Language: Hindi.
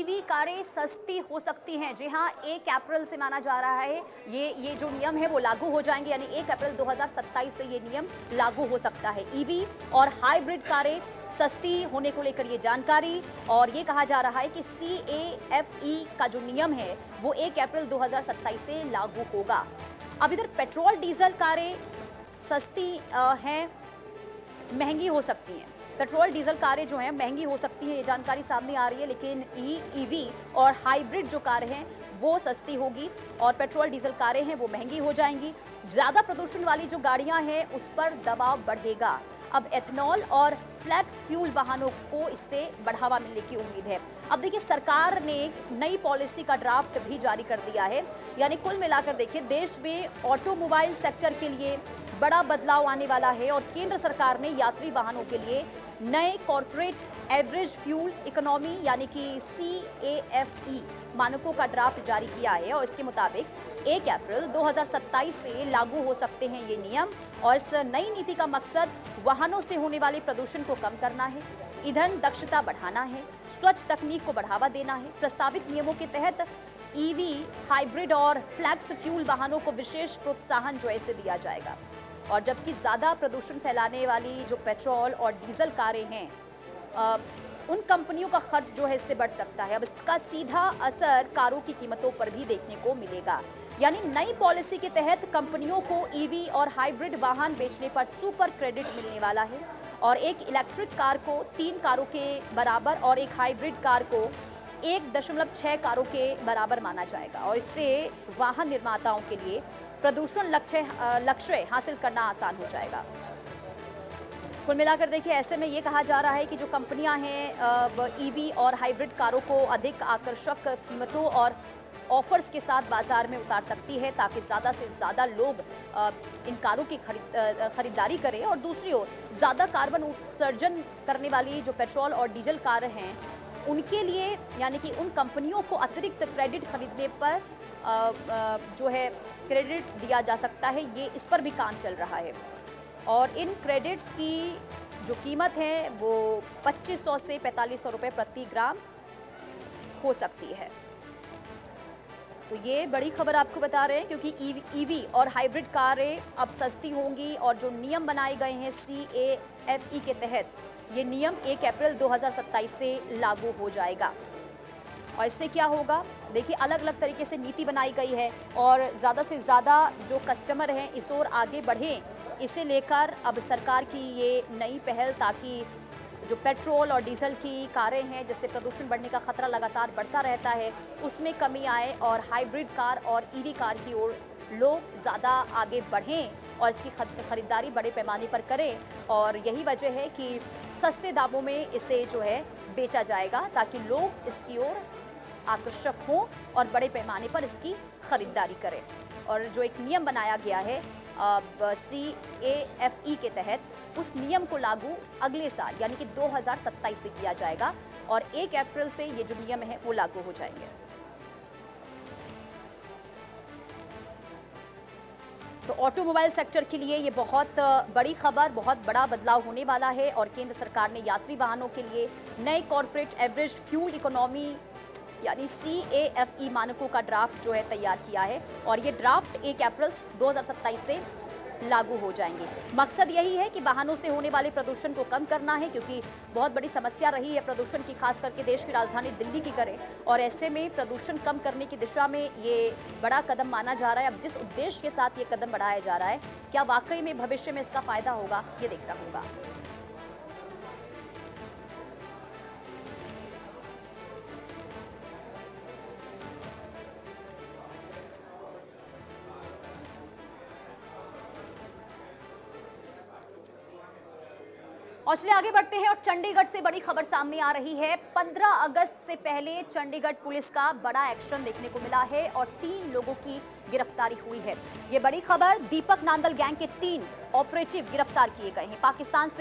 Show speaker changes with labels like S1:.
S1: ईवी कारें सस्ती हो सकती हैं। जी हाँ, 1 अप्रैल से माना जा रहा है ये जो नियम है वो लागू हो जाएंगे, यानी 1 अप्रैल 2027 से ये नियम लागू हो सकता है। ईवी और हाइब्रिड कारें सस्ती होने को लेकर ये जानकारी, और ये कहा जा रहा है कि CAFE का जो नियम है वो 1 अप्रैल 2027 से लागू होगा। अब इधर पेट्रोल डीजल कारें सस्ती हैं, महंगी हो सकती हैं। पेट्रोल डीजल कारें जो हैं महंगी हो सकती हैं, ये जानकारी सामने आ रही है, लेकिन ईवी और हाइब्रिड जो कारें हैं वो सस्ती होगी और पेट्रोल डीजल कारें हैं वो महंगी हो जाएंगी। ज़्यादा प्रदूषण वाली जो गाड़ियां हैं उस पर दबाव बढ़ेगा। अब एथनॉल और फ्लैक्स फ्यूल वाहनों को इससे बढ़ावा मिलने की उम्मीद है। अब देखिए, सरकार ने एक नई पॉलिसी का ड्राफ्ट भी जारी कर दिया है, यानी कुल मिलाकर देखिए देश में ऑटोमोबाइल सेक्टर के लिए बड़ा बदलाव आने वाला है और केंद्र सरकार ने यात्री वाहनों के लिए नए कॉर्पोरेट एवरेज फ्यूल इकोनॉमी यानी कि CAFE मानकों का ड्राफ्ट जारी किया है और इसके मुताबिक 1 अप्रैल 2027 से लागू हो सकते हैं ये नियम। और इस नई नीति का मकसद वाहनों से होने वाले प्रदूषण को कम करना है, ईंधन दक्षता बढ़ाना है, स्वच्छ तकनीक को बढ़ावा देना है। प्रस्तावित नियमों के तहत ईवी, हाइब्रिड और फ्लैक्स फ्यूल वाहनों को विशेष प्रोत्साहन जो है इसे दिया जाएगा, और जबकि ज़्यादा प्रदूषण फैलाने वाली जो पेट्रोल और डीजल कारें हैं उन कंपनियों का खर्च जो है इससे बढ़ सकता है। अब इसका सीधा असर कारों की कीमतों पर भी देखने को मिलेगा, यानी नई पॉलिसी के तहत कंपनियों को ईवी और हाइब्रिड वाहन बेचने पर सुपर क्रेडिट मिलने वाला है और एक इलेक्ट्रिक कार को 3 कारों के बराबर और एक हाइब्रिड कार को 1.6 कारों के बराबर माना जाएगा। और इससे वाहन निर्माताओं के लिए प्रदूषण लक्ष्य हासिल करना आसान हो जाएगा। कुल मिलाकर देखिए, ऐसे में ये कहा जा रहा है कि जो कंपनियां हैं ईवी और हाइब्रिड कारों को अधिक आकर्षक कीमतों और ऑफर्स के साथ बाजार में उतार सकती है, ताकि ज़्यादा से ज़्यादा लोग इन कारों की खरीदारी करें। और दूसरी ओर ज़्यादा कार्बन उत्सर्जन करने वाली जो पेट्रोल और डीजल कार हैं उनके लिए, यानी कि उन कंपनियों को अतिरिक्त क्रेडिट खरीदने पर जो है क्रेडिट दिया जा सकता है। ये इस पर भी काम चल रहा है और इन क्रेडिट्स की जो कीमत है वो 2500 से 4500 रुपये प्रति ग्राम हो सकती है। तो ये बड़ी खबर आपको बता रहे हैं, क्योंकि ईवी और हाइब्रिड कारें अब सस्ती होंगी और जो नियम बनाए गए हैं CAFE के तहत, ये नियम 1 अप्रैल 2027 से लागू हो जाएगा। और इससे क्या होगा, देखिए अलग अलग तरीके से नीति बनाई गई है और ज़्यादा से ज़्यादा जो कस्टमर हैं इस ओर आगे बढ़ें, इसे लेकर अब सरकार की ये नई पहल, ताकि जो पेट्रोल और डीजल की कारें हैं जिससे प्रदूषण बढ़ने का खतरा लगातार बढ़ता रहता है उसमें कमी आए और हाइब्रिड कार और ईवी कार की ओर लोग ज़्यादा आगे बढ़ें और इसकी खरीदारी बड़े पैमाने पर करें। और यही वजह है कि सस्ते दामों में इसे जो है बेचा जाएगा, ताकि लोग इसकी ओर आकर्षक हों और बड़े पैमाने पर इसकी खरीदारी करें। और जो एक नियम बनाया गया है CAFE के तहत, उस नियम को लागू अगले साल यानी कि 2027 से किया जाएगा और 1 अप्रैल से ये जो नियम है वो लागू हो जाएंगे। तो ऑटोमोबाइल सेक्टर के लिए ये बहुत बड़ी खबर, बहुत बड़ा बदलाव होने वाला है और केंद्र सरकार ने यात्री वाहनों के लिए नए कॉर्पोरेट एवरेज फ्यूल इकोनॉमी यानी CAFE मानकों का ड्राफ्ट जो है तैयार किया है और ये ड्राफ्ट 1 अप्रैल 2027 से लागू हो जाएंगे। मकसद यही है कि वाहनों से होने वाले प्रदूषण को कम करना है, क्योंकि बहुत बड़ी समस्या रही है प्रदूषण की, खास करके देश की राजधानी दिल्ली की करें, और ऐसे में प्रदूषण कम करने की दिशा में ये बड़ा कदम माना जा रहा है। अब जिस उद्देश्य के साथ ये कदम बढ़ाया जा रहा है, क्या वाकई में भविष्य में इसका फायदा होगा, ये देखना होगा। और चलिए आगे बढ़ते हैं और चंडीगढ़ से बड़ी खबर सामने आ रही है। 15 अगस्त से पहले चंडीगढ़ पुलिस का बड़ा एक्शन देखने को मिला है और 3 लोगों की गिरफ्तारी हुई है। ये बड़ी खबर, दीपक नांदल गैंग के 3 ऑपरेटिव गिरफ्तार किए गए हैं। पाकिस्तान से